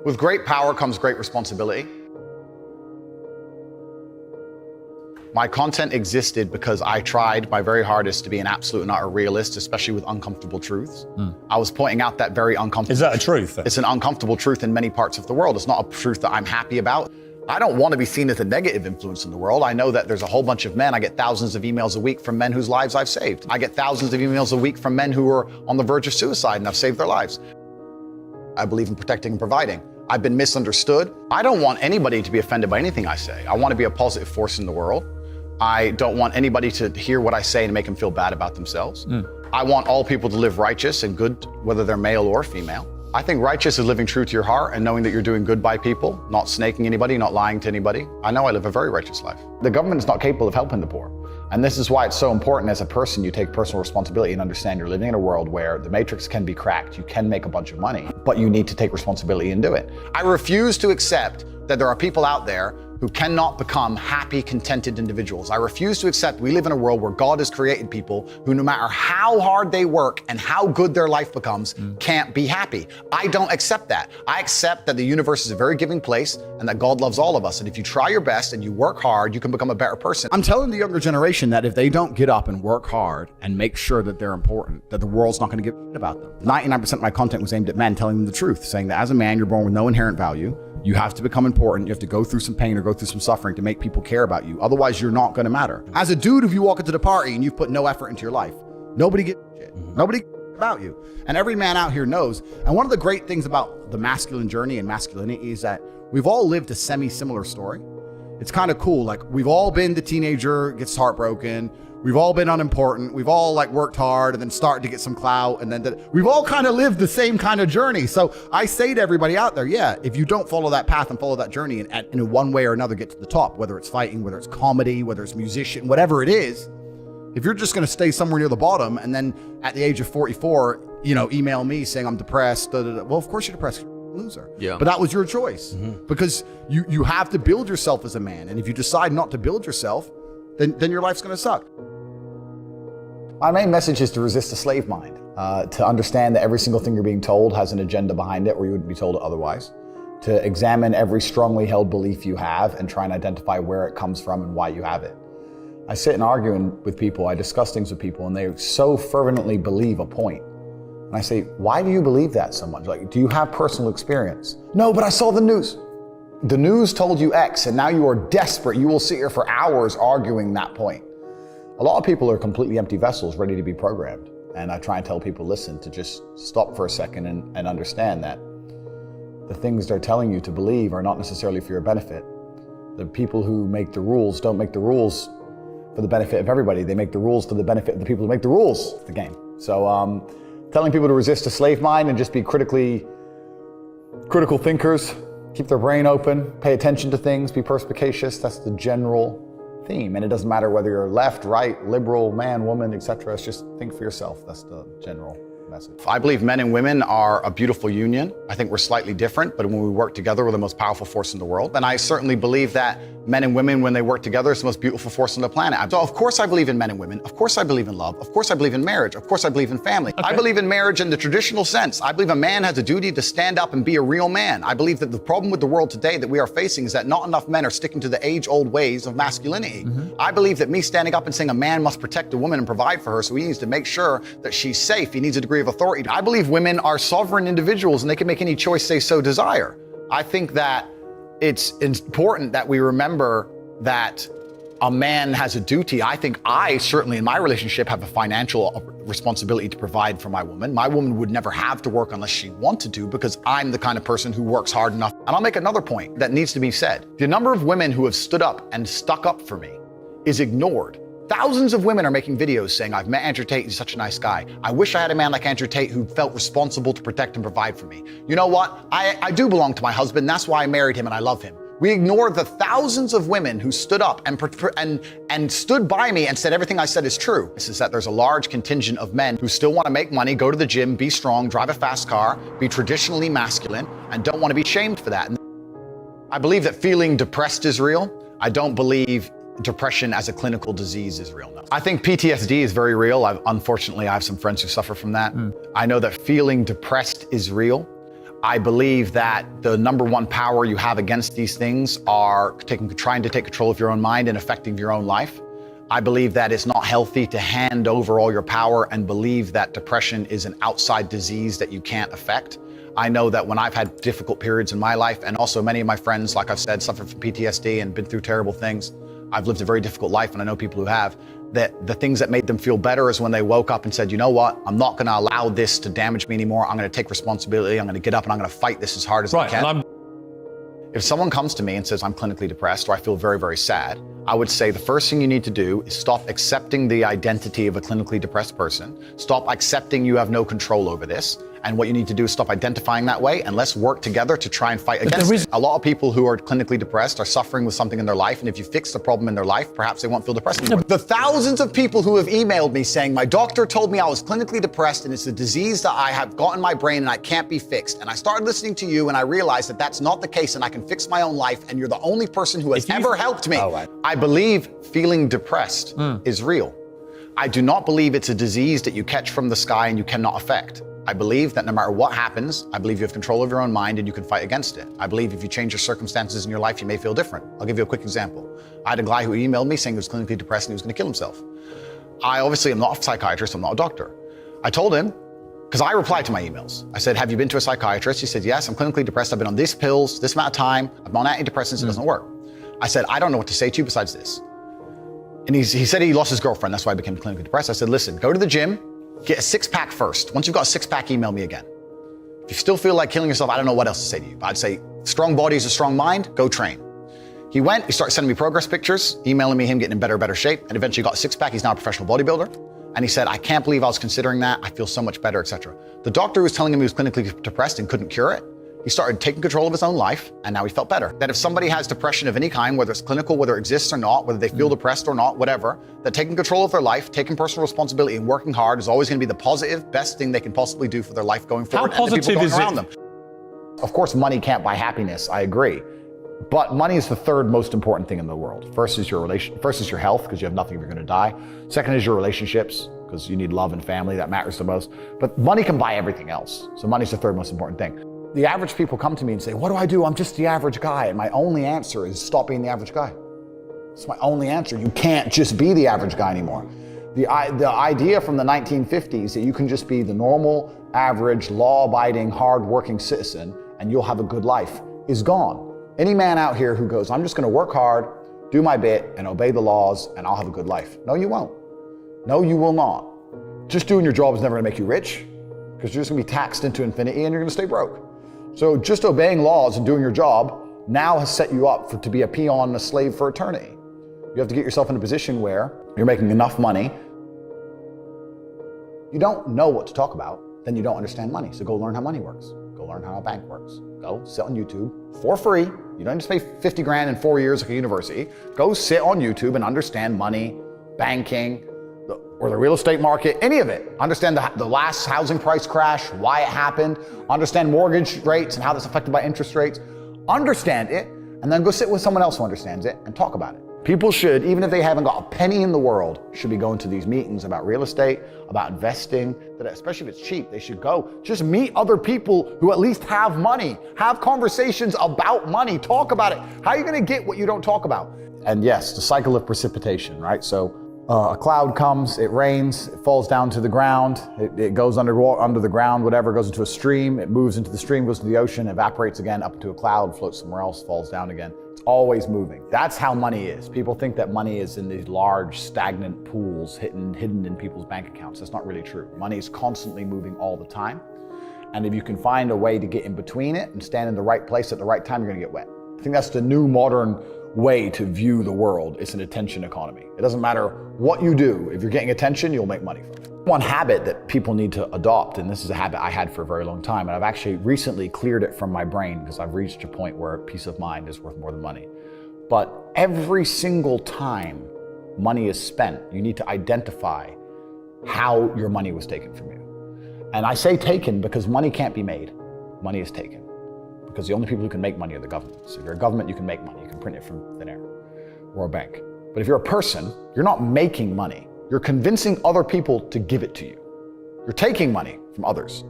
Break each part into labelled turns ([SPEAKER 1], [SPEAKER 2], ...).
[SPEAKER 1] With great power comes great responsibility. My content existed because I tried my very hardest to be an absolute and utter realist, especially with uncomfortable truths. I was pointing out that very uncomfortable.
[SPEAKER 2] Is that a truth then?
[SPEAKER 1] It's an uncomfortable truth in many parts of the world. It's not a truth that I'm happy about. I don't want to be seen as a negative influence in the world. I know that there's a whole bunch of men. I get thousands of emails a week from men whose lives I've saved. I get thousands of emails a week from men who are on the verge of suicide and I've saved their lives. I believe in protecting and providing. I've been misunderstood. I don't want anybody to be offended by anything I say. I want to be a positive force in the world. I don't want anybody to hear what I say and make them feel bad about themselves. I want all people to live righteous and good, whether they're male or female. I think righteous is living true to your heart and knowing that you're doing good by people, not snaking anybody, not lying to anybody. I know I live a very righteous life. The government is not capable of helping the poor. And this is why it's so important as a person, you take personal responsibility and understand you're living in a world where the matrix can be cracked. You can make a bunch of money, but you need to take responsibility and do it. I refuse to accept that there are people out there who cannot become happy, contented individuals. I refuse to accept we live in a world where God has created people who, no matter how hard they work and how good their life becomes, can't be happy. I don't accept that. I accept that the universe is a very giving place and that God loves all of us. And if you try your best and you work hard, you can become a better person.
[SPEAKER 3] I'm telling the younger generation that if they don't get up and work hard and make sure that they're important, that the world's not going to give a shit about them. 99% of my content was aimed at men, telling them the truth, saying that as a man, you're born with no inherent value. You have to become important. You have to go through some pain or go through some suffering to make people care about you. Otherwise, you're not going to matter. As a dude, if you walk into the party and you've put no effort into your life, nobody gives a shit. Nobody cares about you. And every man out here knows. And one of the great things about the masculine journey and masculinity is that we've all lived a semi-similar story. It's kind of cool. Like, we've all been the teenager, gets heartbroken. We've all been unimportant. We've all worked hard and then started to get some clout. And then we've all kind of lived the same kind of journey. So I say to everybody out there, yeah, if you don't follow that path and follow that journey and in one way or another get to the top, whether it's fighting, whether it's comedy, whether it's musician, whatever it is, if you're just going to stay somewhere near the bottom and then at the age of 44, email me saying I'm depressed, well, of course you're depressed. Loser.
[SPEAKER 4] Yeah.
[SPEAKER 3] But that was your choice because you have to build yourself as a man. And if you decide not to build yourself, then your life's going to suck.
[SPEAKER 1] My main message is to resist the slave mind, to understand that every single thing you're being told has an agenda behind it or you wouldn't be told it otherwise, to examine every strongly held belief you have and try and identify where it comes from and why you have it. I sit and argue with people, I discuss things with people, and they so fervently believe a point. And I say, why do you believe that so much? Like, do you have personal experience? No, but I saw the news. The news told you X, and now you are desperate. You will sit here for hours arguing that point. A lot of people are completely empty vessels ready to be programmed. And I try and tell people, listen, to just stop for a second and understand that the things they're telling you to believe are not necessarily for your benefit. The people who make the rules don't make the rules for the benefit of everybody. They make the rules for the benefit of the people who make the rules of the game. So telling people to resist a slave mind and just be critical thinkers, keep their brain open, pay attention to things, be perspicacious, that's the general theme. And it doesn't matter whether you're left, right, liberal, man, woman, etc. It's just think for yourself. That's the general message. I believe men and women are a beautiful union. I think we're slightly different, but when we work together, we're the most powerful force in the world. And I certainly believe that men and women, when they work together, it's the most beautiful force on the planet. So of course I believe in men and women. Of course I believe in love. Of course I believe in marriage. Of course I believe in family. Okay. I believe in marriage in the traditional sense. I believe a man has a duty to stand up and be a real man. I believe that the problem with the world today that we are facing is that not enough men are sticking to the age-old ways of masculinity. I believe that me standing up and saying a man must protect a woman and provide for her, so he needs to make sure that she's safe. He needs a degree of authority. I believe women are sovereign individuals and they can make any choice they so desire. I think that it's important that we remember that a man has a duty. I think I certainly in my relationship have a financial responsibility to provide for my woman. My woman would never have to work unless she wanted to because I'm the kind of person who works hard enough. And I'll make another point that needs to be said. The number of women who have stood up and stuck up for me is ignored. Thousands of women are making videos saying, I've met Andrew Tate, he's such a nice guy. I wish I had a man like Andrew Tate who felt responsible to protect and provide for me. You know what? I do belong to my husband. That's why I married him and I love him. We ignore the thousands of women who stood up and stood by me and said everything I said is true. This is that there's a large contingent of men who still want to make money, go to the gym, be strong, drive a fast car, be traditionally masculine, and don't want to be shamed for that. And I believe that feeling depressed is real. I don't believe depression as a clinical disease is real. No. I think PTSD is very real. Unfortunately, I have some friends who suffer from that. I know that feeling depressed is real. I believe that the number one power you have against these things are trying to take control of your own mind and affecting your own life. I believe that it's not healthy to hand over all your power and believe that depression is an outside disease that you can't affect. I know that when I've had difficult periods in my life, and also many of my friends, like I've said, suffer from PTSD and been through terrible things. I've lived a very difficult life, and I know people who have, that the things that made them feel better is when they woke up and said, you know what, I'm not gonna allow this to damage me anymore. I'm gonna take responsibility. I'm gonna get up and I'm gonna fight this as hard as I can. If someone comes to me and says, I'm clinically depressed or I feel very, very sad, I would say the first thing you need to do is stop accepting the identity of a clinically depressed person. Stop accepting you have no control over this. And what you need to do is stop identifying that way, and let's work together to try and fight against it. A lot of people who are clinically depressed are suffering with something in their life, and if you fix the problem in their life, perhaps they won't feel depressed anymore. The thousands of people who have emailed me saying, my doctor told me I was clinically depressed and it's a disease that I have got in my brain and I can't be fixed. And I started listening to you and I realized that that's not the case and I can fix my own life, and you're the only person who has ever helped me. I believe feeling depressed is real. I do not believe it's a disease that you catch from the sky and you cannot affect. I believe that no matter what happens, I believe you have control of your own mind and you can fight against it. I believe if you change your circumstances in your life, you may feel different. I'll give you a quick example. I had a guy who emailed me saying he was clinically depressed and he was going to kill himself. I obviously am not a psychiatrist, I'm not a doctor. I told him, because I replied to my emails. I said, have you been to a psychiatrist? He said, yes, I'm clinically depressed. I've been on these pills, this amount of time. I'm on antidepressants, it doesn't work. I said, I don't know what to say to you besides this. And he said he lost his girlfriend, that's why I became clinically depressed. I said, listen, go to the gym, get a six-pack first. Once you've got a six-pack, email me again. If you still feel like killing yourself, I don't know what else to say to you. But I'd say, strong body is a strong mind, go train. He went, he started sending me progress pictures, emailing me him getting in better shape, and eventually got a six-pack. He's now a professional bodybuilder. And he said, I can't believe I was considering that. I feel so much better, etc. The doctor who was telling him he was clinically depressed and couldn't cure it, he started taking control of his own life, and now he felt better. That if somebody has depression of any kind, whether it's clinical, whether it exists or not, whether they feel depressed or not, whatever, that taking control of their life, taking personal responsibility and working hard is always gonna be the positive, best thing they can possibly do for their life going forward.
[SPEAKER 2] How positive is it?
[SPEAKER 1] Of course, money can't buy happiness, I agree. But money is the third most important thing in the world. First is your health, because you have nothing if you're gonna die. Second is your relationships, because you need love and family, that matters the most. But money can buy everything else. So money's the third most important thing. The average people come to me and say, what do I do? I'm just the average guy. And my only answer is stop being the average guy. It's my only answer. You can't just be the average guy anymore. The idea from the 1950s that you can just be the normal, average, law-abiding, hard-working citizen and you'll have a good life is gone. Any man out here who goes, I'm just gonna work hard, do my bit, and obey the laws, and I'll have a good life. No, you won't. No, you will not. Just doing your job is never gonna make you rich, because you're just gonna be taxed into infinity and you're gonna stay broke. So just obeying laws and doing your job now has set you up to be a peon and a slave for eternity. You have to get yourself in a position where you're making enough money. You don't know what to talk about, then you don't understand money. So go learn how money works. Go learn how a bank works. Go sit on YouTube for free. You don't just pay 50 grand in 4 years like a university. Go sit on YouTube and understand money, banking, or the real estate market, any of it. Understand the last housing price crash, why it happened, understand mortgage rates and how that's affected by interest rates. Understand it, and then go sit with someone else who understands it and talk about it. People should, even if they haven't got a penny in the world, should be going to these meetings about real estate, about investing, that especially if it's cheap, they should go. Just meet other people who at least have money. Have conversations about money, talk about it. How are you gonna get what you don't talk about? And yes, the cycle of precipitation, right? So a cloud comes, it rains, it falls down to the ground, it goes under the ground, whatever, goes into a stream, it moves into the stream, goes to the ocean, evaporates again up into a cloud, floats somewhere else, falls down again. It's always moving. That's how money is. People think that money is in these large, stagnant pools hidden in people's bank accounts. That's not really true. Money is constantly moving all the time. And if you can find a way to get in between it and stand in the right place at the right time, you're gonna get wet. I think that's the new modern way to view the world. It's an attention economy. It doesn't matter what you do. If you're getting attention, you'll make money from it. One habit that people need to adopt, and this is a habit I had for a very long time, and I've actually recently cleared it from my brain because I've reached a point where peace of mind is worth more than money. But every single time money is spent, you need to identify how your money was taken from you. And I say taken because money can't be made. Money is taken. Because the only people who can make money are the governments. If you're a government, you can make money. You can print it from thin air or a bank. But if you're a person, you're not making money. You're convincing other people to give it to you. You're taking money from others.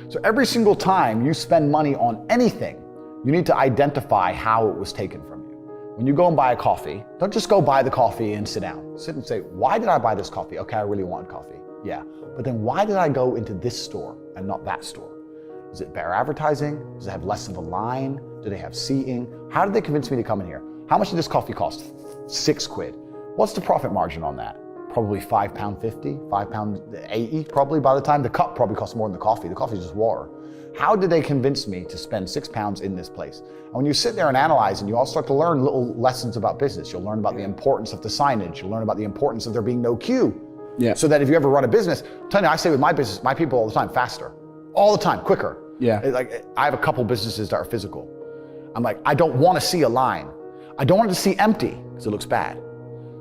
[SPEAKER 1] So every single time you spend money on anything, you need to identify how it was taken from you. When you go and buy a coffee, don't just go buy the coffee and sit down. Sit and say, why did I buy this coffee? Okay, I really wanted coffee. Yeah, but then why did I go into this store and not that store? Is it better advertising? Does it have less of a line? Do they have seating? How did they convince me to come in here? How much did this coffee cost? £6. What's the profit margin on that? Probably £5.50, £5.80 probably by the time. The cup probably costs more than the coffee. The coffee is just water. How did they convince me to spend £6 in this place? And when you sit there and analyze, and you all start to learn little lessons about business, you'll learn about the importance of the signage. You'll learn about the importance of there being no queue.
[SPEAKER 3] Yeah.
[SPEAKER 1] So that if you ever run a business, I'm telling you, I say with my business, my people all the time, faster. All the time, quicker.
[SPEAKER 3] Yeah.
[SPEAKER 1] Like, I have a couple businesses that are physical. I'm like, I don't want to see a line. I don't want it to see empty because it looks bad.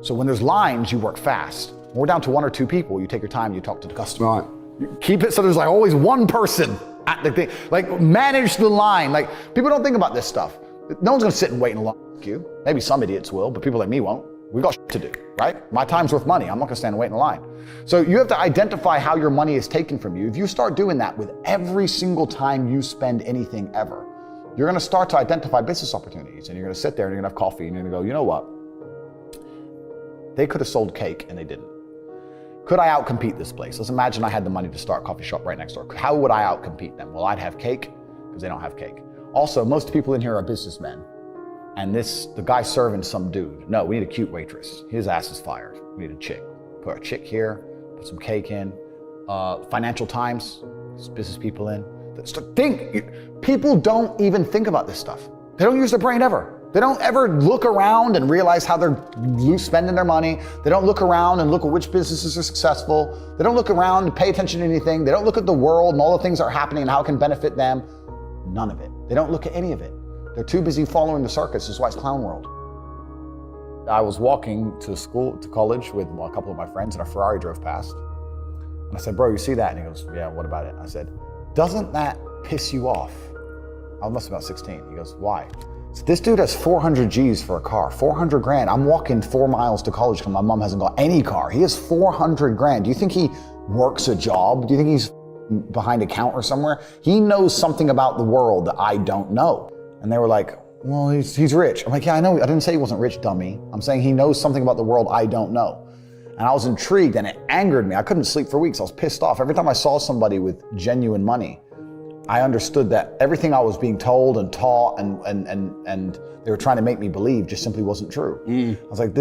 [SPEAKER 1] So when there's lines, you work fast. When we're down to 1 or 2 people, you take your time, you talk to the customer.
[SPEAKER 3] Right.
[SPEAKER 1] You keep it so there's like always one person at the thing. Like, manage the line. Like, people don't think about this stuff. No one's gonna sit and wait in a long queue. Maybe some idiots will, but people like me won't. We got shit to do, right? My time's worth money. I'm not gonna stand and wait in a line. So you have to identify how your money is taken from you. If you start doing that with every single time you spend anything ever, you're gonna start to identify business opportunities, and you're gonna sit there and you're gonna have coffee and you're gonna go, you know what? They could have sold cake and they didn't. Could I outcompete this place? Let's imagine I had the money to start a coffee shop right next door. How would I outcompete them? Well, I'd have cake because they don't have cake. Also, most people in here are businessmen. And the guy serving some dude. No, we need a cute waitress. His ass is fired. We need a chick. Put a chick here, put some cake in. Financial Times, business people in. People don't even think about this stuff. They don't use their brain ever. They don't ever look around and realize how they're spending their money. They don't look around and look at which businesses are successful. They don't look around and pay attention to anything. They don't look at the world and all the things that are happening and how it can benefit them. None of it. They don't look at any of it. They're too busy following the circus. That's why it's clown world. I was walking to college with a couple of my friends, and a Ferrari drove past. And I said, bro, you see that? And he goes, yeah, what about it? I said, doesn't that piss you off? I must have been about 16. He goes, why? So this dude has 400 G's for a car, 400 grand. I'm walking 4 miles to college because my mom hasn't got any car. He has 400 grand. Do you think he works a job? Do you think he's behind a counter somewhere? He knows something about the world that I don't know. And they were like, well, he's rich. I'm like, yeah, I know. I didn't say he wasn't rich, dummy. I'm saying he knows something about the world I don't know. And I was intrigued, and it angered me. I couldn't sleep for weeks. I was pissed off. Every time I saw somebody with genuine money, I understood that everything I was being told and taught and they were trying to make me believe just simply wasn't true. I was like,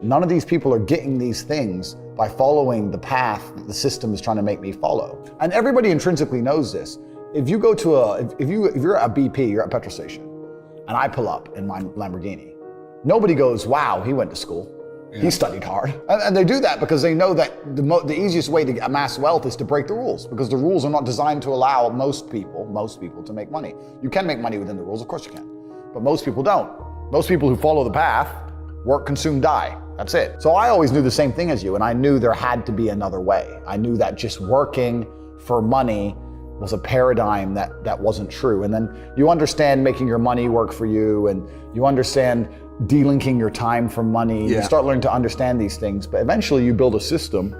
[SPEAKER 1] none of these people are getting these things by following the path that the system is trying to make me follow. And everybody intrinsically knows this. If you go to if you're at a BP, you're at a petrol station, and I pull up in my Lamborghini, nobody goes, wow, he went to school. Yeah. He studied hard. And they do that because they know that the easiest way to amass wealth is to break the rules, because the rules are not designed to allow most people to make money. You can make money within the rules, of course you can, but most people don't. Most people who follow the path work, consume, die. That's it. So I always knew the same thing as you, and I knew there had to be another way. I knew that just working for money was a paradigm that wasn't true. And then you understand making your money work for you, and you understand delinking your time from money. Yeah. You start learning to understand these things, but eventually you build a system,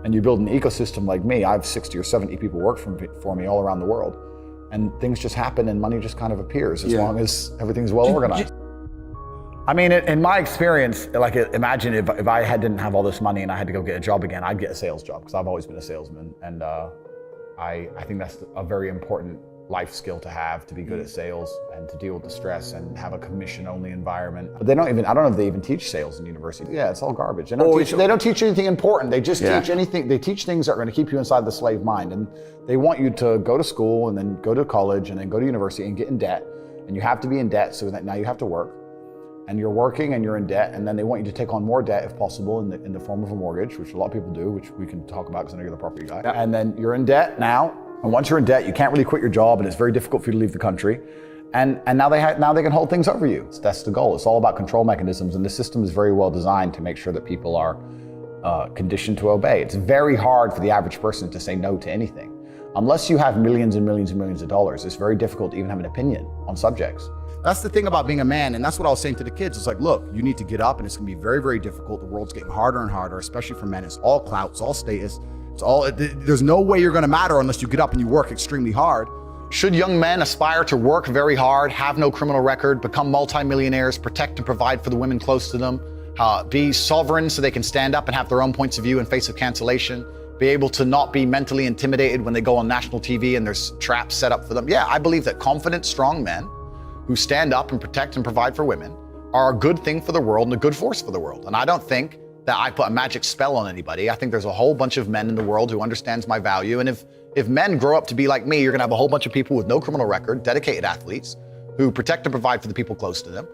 [SPEAKER 1] and you build an ecosystem like me. I have 60 or 70 people work for me all around the world, and things just happen and money just kind of appears as long as everything's well organized. I mean, in my experience, like, imagine if I didn't have all this money and I had to go get a job again, I'd get a sales job, because I've always been a salesman. And I think that's a very important life skill to have, to be good at sales and to deal with the stress and have a commission-only environment. But I don't know if they even teach sales in university. Yeah, it's all garbage. They don't teach anything important. They just teach anything. They teach things that are going to keep you inside the slave mind. And they want you to go to school and then go to college and then go to university and get in debt. And you have to be in debt so that now you have to work. And you're working and you're in debt, and then they want you to take on more debt if possible in the form of a mortgage, which a lot of people do, which we can talk about because I know you're the property guy. Yeah. And then you're in debt now, and once you're in debt, you can't really quit your job, and it's very difficult for you to leave the country. And now they can hold things over you. That's the goal. It's all about control mechanisms, and the system is very well designed to make sure that people are conditioned to obey. It's very hard for the average person to say no to anything. Unless you have millions and millions and millions of dollars, it's very difficult to even have an opinion on subjects.
[SPEAKER 3] That's the thing about being a man, and that's what I was saying to the kids. It's like, look, you need to get up, and it's gonna be very, very difficult. The world's getting harder and harder, especially for men. It's all clout, it's all status, it's There's no way you're going to matter unless you get up and you work extremely hard.
[SPEAKER 1] Should young men aspire to work very hard, have no criminal record, become multimillionaires, protect and provide for the women close to them, be sovereign so they can stand up and have their own points of view in face of cancellation, be able to not be mentally intimidated when they go on national TV and there's traps set up for them? Yeah, I believe that confident, strong men who stand up and protect and provide for women are a good thing for the world and a good force for the world. And I don't think that I put a magic spell on anybody. I think there's a whole bunch of men in the world who understands my value. And if men grow up to be like me, you're gonna have a whole bunch of people with no criminal record, dedicated athletes, who protect and provide for the people close to them.